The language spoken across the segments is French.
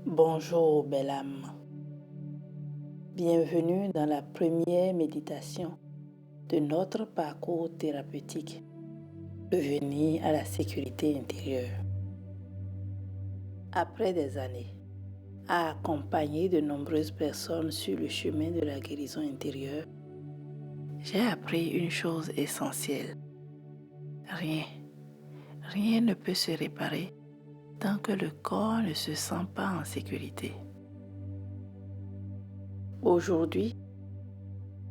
Bonjour, belle âme. Bienvenue dans la première méditation de notre parcours thérapeutique, Revenir à la sécurité intérieure. Après des années à accompagner de nombreuses personnes sur le chemin de la guérison intérieure, j'ai appris une chose essentielle. Rien ne peut se réparer tant que le corps ne se sent pas en sécurité. Aujourd'hui,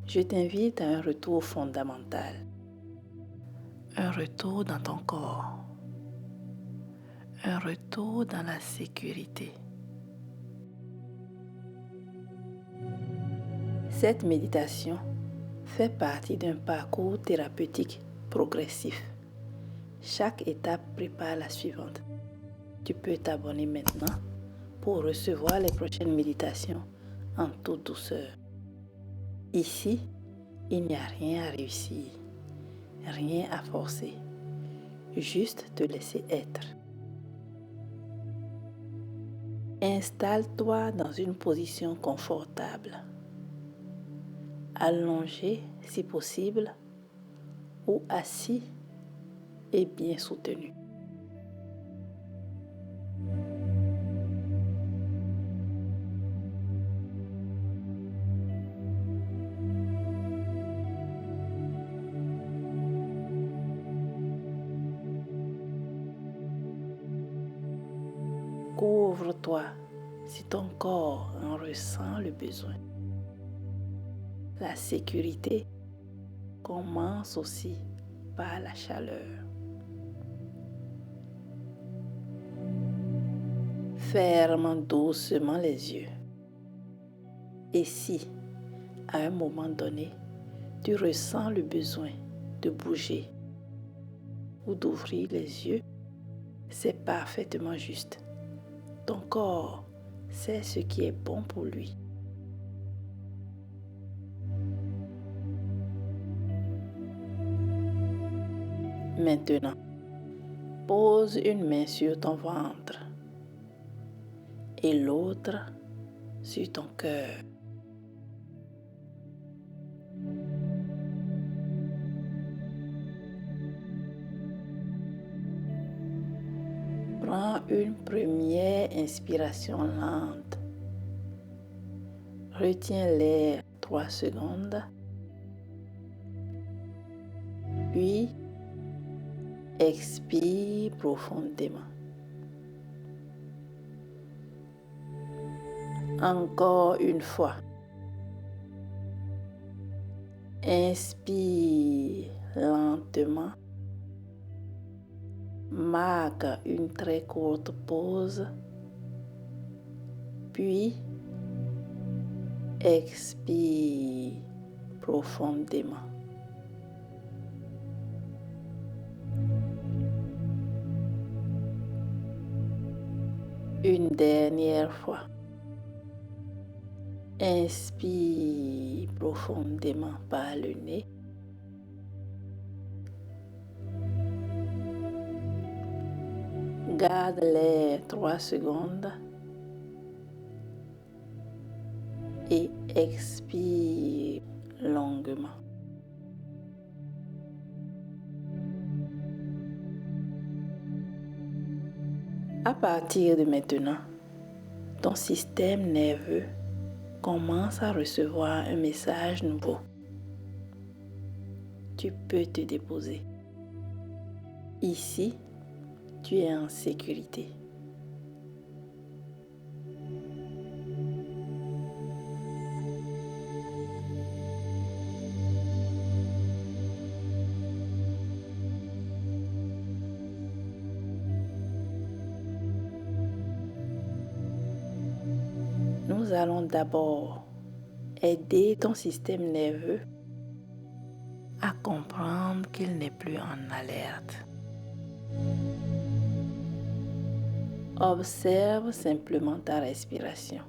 je t'invite à un retour fondamental. Un retour dans ton corps. Un retour dans la sécurité. Cette méditation fait partie d'un parcours thérapeutique progressif. Chaque étape prépare la suivante. Tu peux t'abonner maintenant pour recevoir les prochaines méditations en toute douceur. Ici, il n'y a rien à réussir, rien à forcer, juste te laisser être. Installe-toi dans une position confortable, allongé si possible ou assis et bien soutenu. Couvre-toi si ton corps en ressent le besoin. La sécurité commence aussi par la chaleur. Ferme doucement les yeux. Et si, à un moment donné, tu ressens le besoin de bouger ou d'ouvrir les yeux, c'est parfaitement juste. Ton corps sait ce qui est bon pour lui. Maintenant, pose une main sur ton ventre et l'autre sur ton cœur. Prends une première inspiration lente. Retiens l'air 3 secondes. Puis, expire profondément. Encore une fois. Inspire lentement. Marque une très courte pause. Puis, expire profondément. Une dernière fois. Inspire profondément par le nez. Garde l'air 3 secondes et expire longuement. À partir de maintenant, ton système nerveux commence à recevoir un message nouveau. Tu peux te déposer. Ici, tu es en sécurité. Nous allons d'abord aider ton système nerveux à comprendre qu'il n'est plus en alerte. Observe simplement ta respiration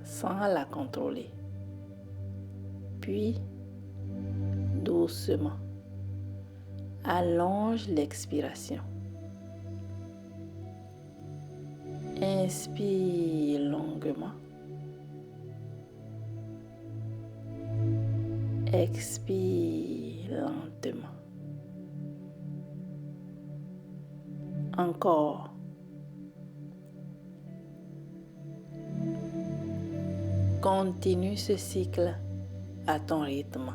sans la contrôler. Puis, doucement, allonge l'expiration. Inspire longuement. Expire lentement. Encore. Continue ce cycle à ton rythme.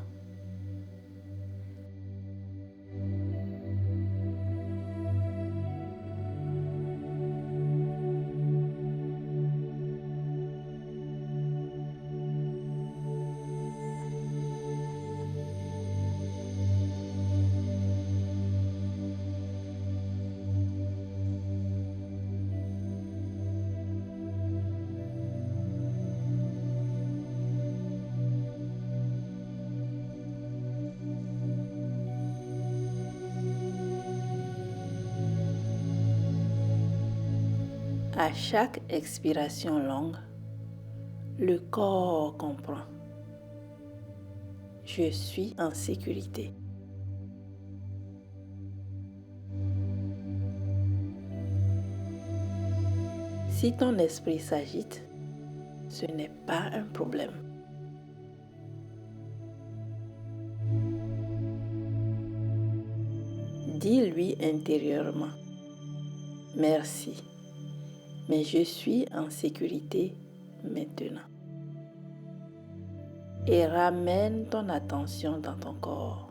À chaque expiration longue, le corps comprend. Je suis en sécurité. Si ton esprit s'agite, ce n'est pas un problème. Dis-lui intérieurement, merci, mais je suis en sécurité maintenant. Et ramène ton attention dans ton corps.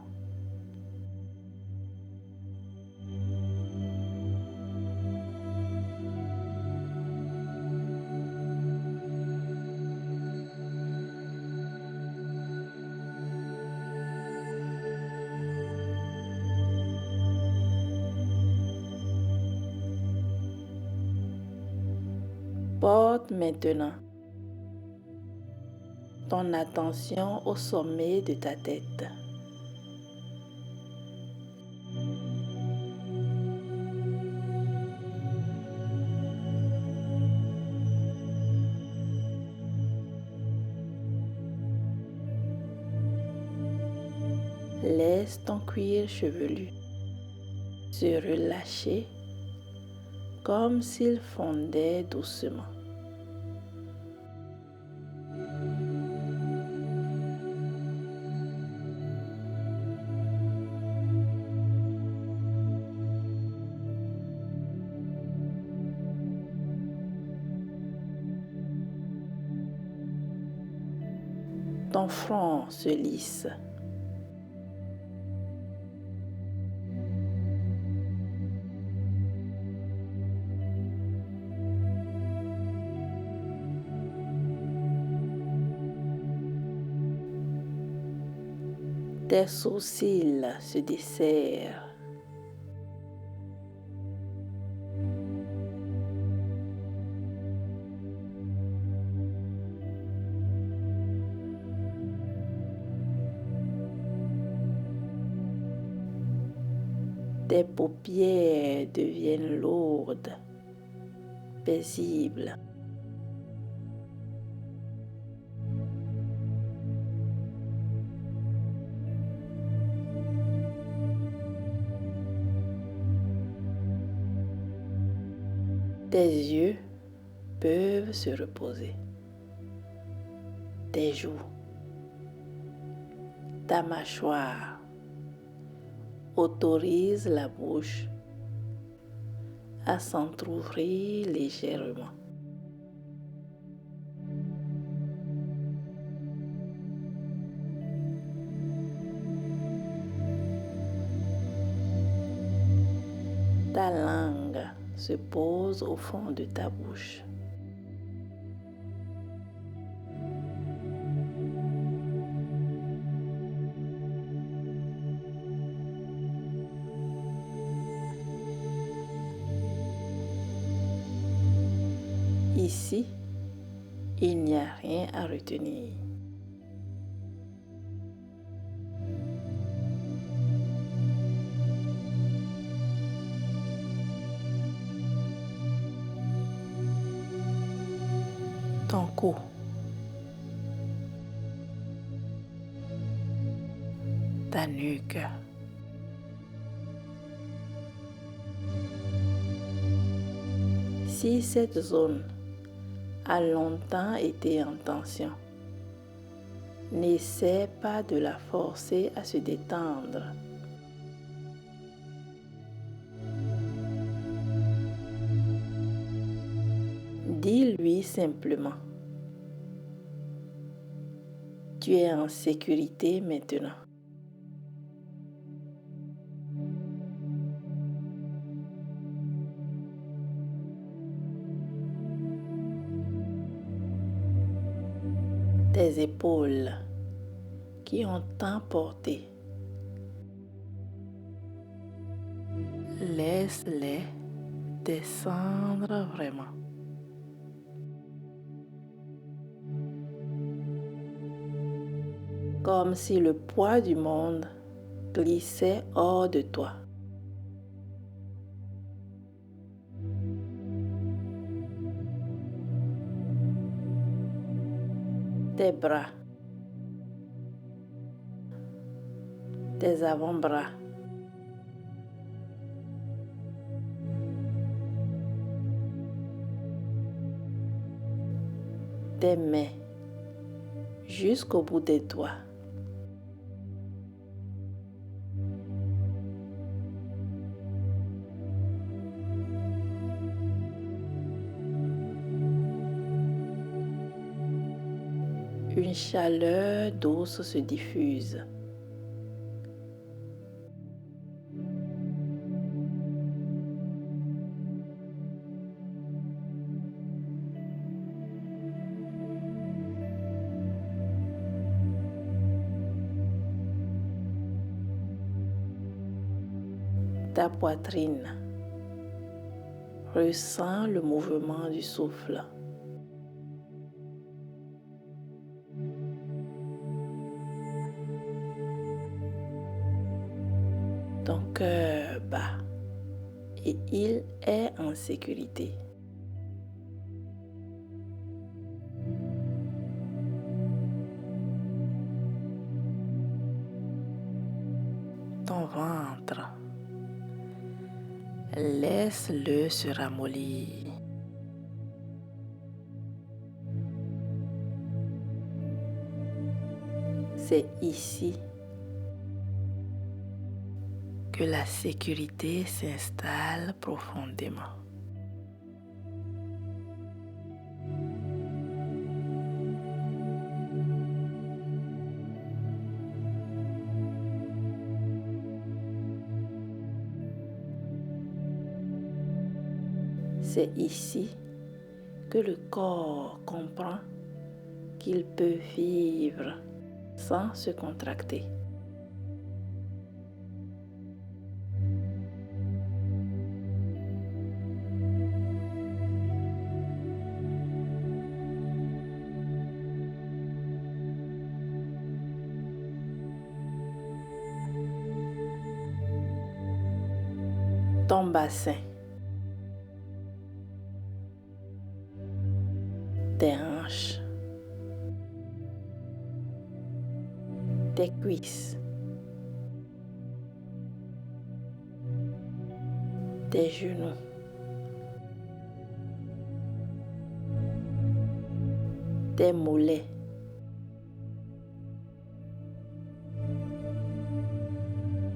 Porte maintenant ton attention au sommet de ta tête. Laisse ton cuir chevelu se relâcher comme s'il fondait doucement. Ton front se lisse. Tes sourcils se desserrent. Tes paupières deviennent lourdes, paisibles. Tes yeux peuvent se reposer. Tes joues, ta mâchoire autorise la bouche à s'entrouvrir légèrement. Ta langue se pose au fond de ta bouche. Ici, il n'y a rien à retenir. Ton cou, ta nuque, Si cette zone a longtemps été en tension, n'essaie pas de la forcer à se détendre. Dis-lui simplement: tu es en sécurité maintenant. Tes épaules qui ont tant porté, laisse-les descendre vraiment. Comme si le poids du monde glissait hors de toi. Tes bras, tes avant-bras, tes mains jusqu'au bout des doigts. Une chaleur douce se diffuse. Ta poitrine. Ressens le mouvement du souffle. Ton cœur bat et il est en sécurité. Ton ventre, laisse-le se ramollir. C'est ici que la sécurité s'installe profondément. C'est ici que le corps comprend qu'il peut vivre sans se contracter. Ton bassin, tes hanches, tes cuisses, tes genoux, tes mollets,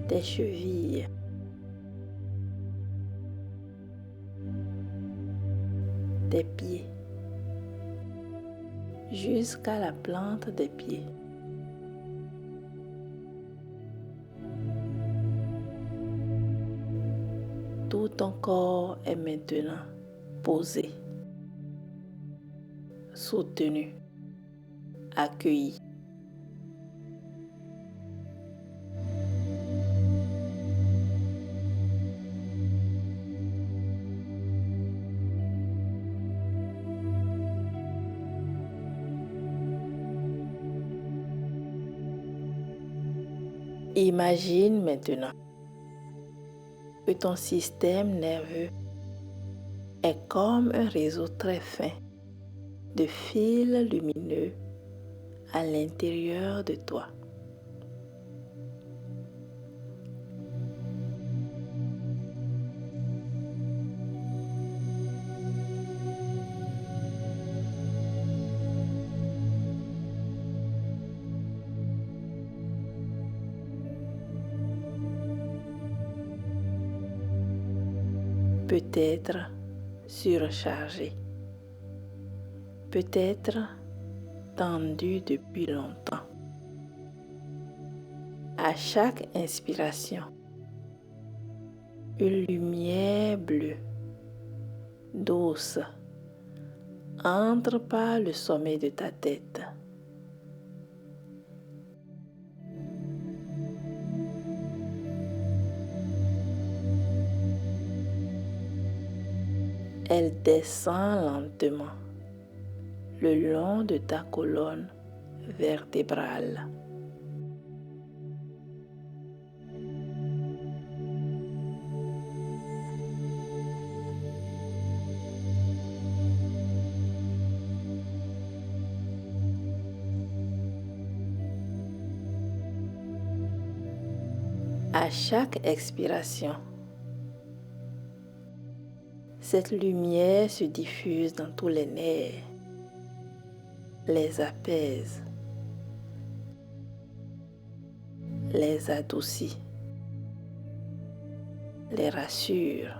tes chevilles, tes pieds, jusqu'à la plante des pieds. Tout ton corps est maintenant posé, soutenu, accueilli. Imagine maintenant que ton système nerveux est comme un réseau très fin de fils lumineux à l'intérieur de toi. peut-être surchargé, peut-être tendu depuis longtemps. À chaque inspiration, une lumière bleue, douce, entre par le sommet de ta tête. Elle descend lentement le long de ta colonne vertébrale. À chaque expiration, cette lumière se diffuse dans tous les nerfs, les apaise, les adoucit, les rassure.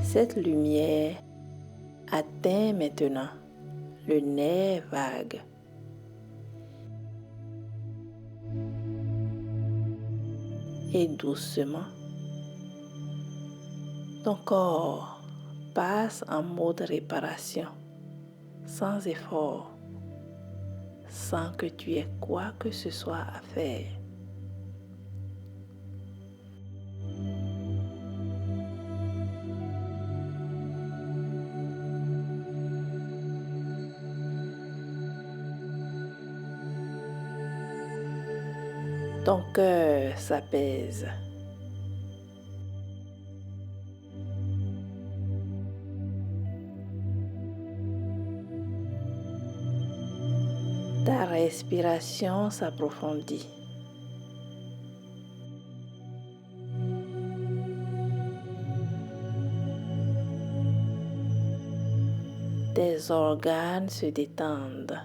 Cette lumière atteint maintenant le nerf vague. Et doucement, ton corps passe en mode réparation, sans effort, sans que tu aies quoi que ce soit à faire. Ton cœur s'apaise. Ta respiration s'approfondit. Tes organes se détendent.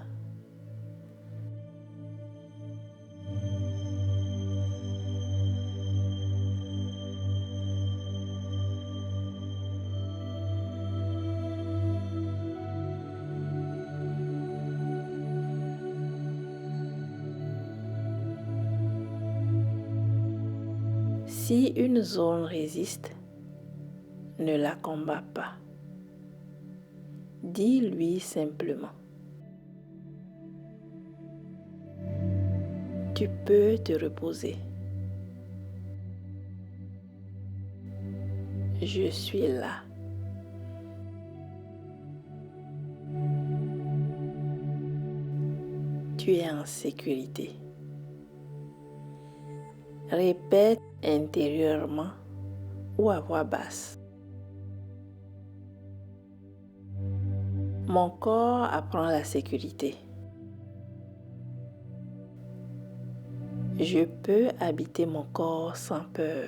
Si une zone résiste, ne la combat pas. Dis-lui simplement: tu peux te reposer. Je suis là. Tu es en sécurité. Répète intérieurement ou à voix basse. Mon corps apprend la sécurité. Je peux habiter mon corps sans peur.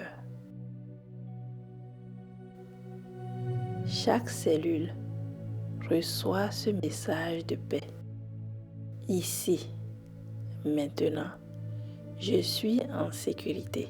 Chaque cellule reçoit ce message de paix. Ici, maintenant, je suis en sécurité.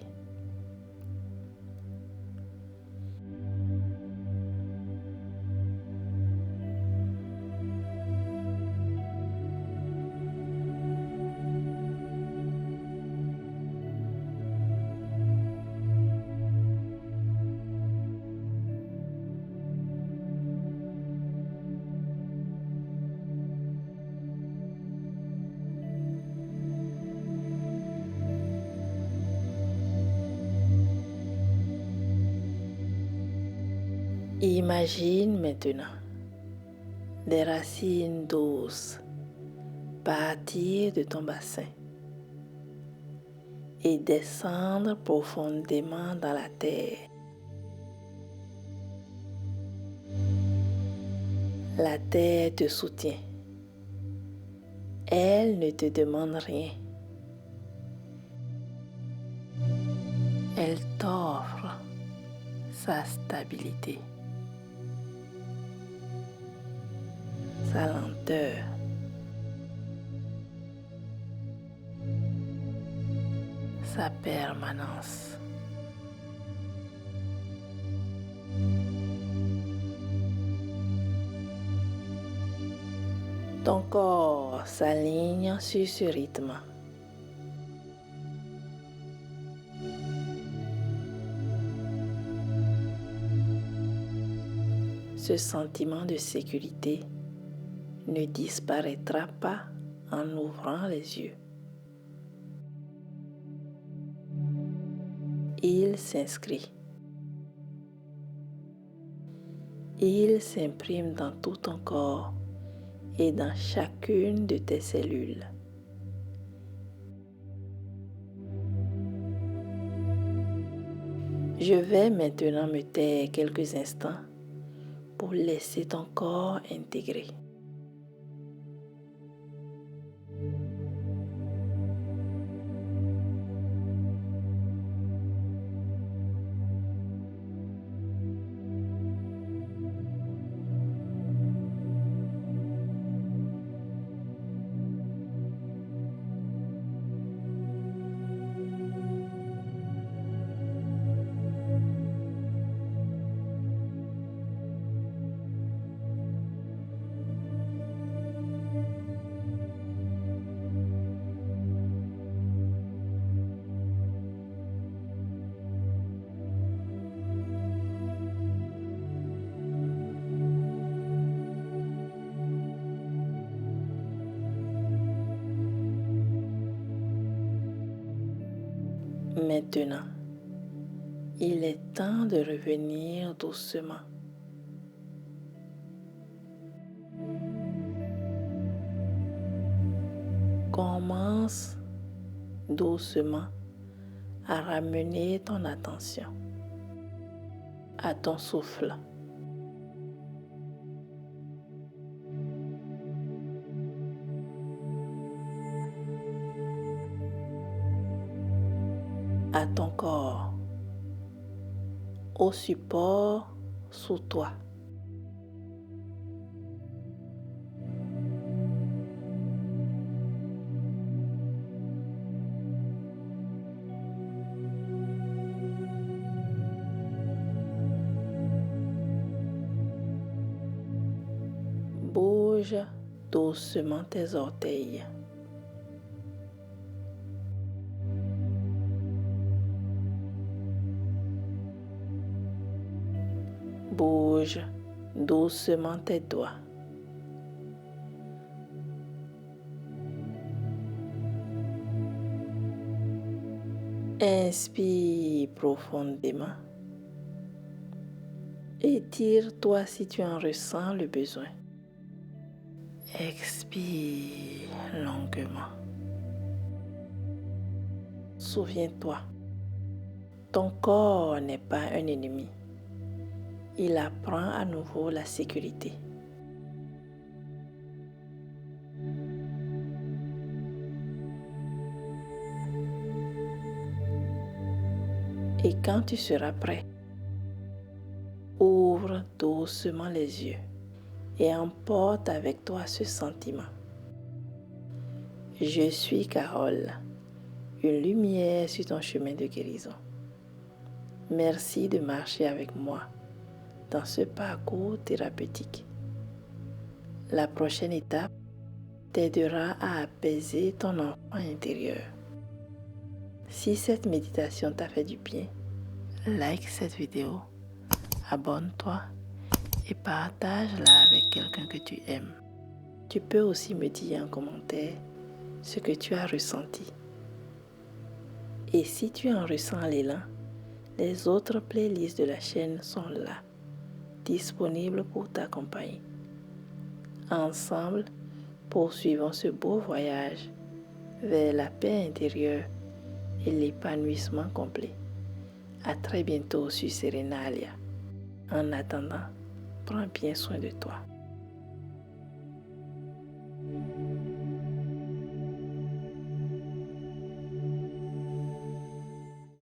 Imagine maintenant des racines douces partir de ton bassin et descendre profondément dans la terre. La terre te soutient. Elle ne te demande rien. Elle t'offre sa stabilité, sa lenteur. sa permanence. Ton corps s'aligne sur ce rythme. Ce sentiment de sécurité ne disparaîtra pas en ouvrant les yeux. Il s'inscrit. Il s'imprime dans tout ton corps et dans chacune de tes cellules. Je vais maintenant me taire quelques instants pour laisser ton corps intégrer. Maintenant, il est temps de revenir doucement. Commence doucement à ramener ton attention à ton souffle. À ton corps, au support sous toi. Bouge doucement tes orteils. Bouge doucement tes doigts. Inspire profondément. Étire-toi si tu en ressens le besoin. Expire longuement. Souviens-toi, ton corps n'est pas un ennemi. Il apprend à nouveau la sécurité. Et quand tu seras prêt, ouvre doucement les yeux et emporte avec toi ce sentiment. Je suis Carole, une lumière sur ton chemin de guérison. Merci de marcher avec moi dans ce parcours thérapeutique. La prochaine étape t'aidera à apaiser ton enfant intérieur. Si cette méditation t'a fait du bien, like cette vidéo, abonne-toi et partage-la avec quelqu'un que tu aimes. Tu peux aussi me dire en commentaire ce que tu as ressenti. Et si tu en ressens l'élan, les autres playlists de la chaîne sont là, disponibles pour t'accompagner. Ensemble, poursuivons ce beau voyage vers la paix intérieure et l'épanouissement complet. À très bientôt sur Serenalia. En attendant, prends bien soin de toi.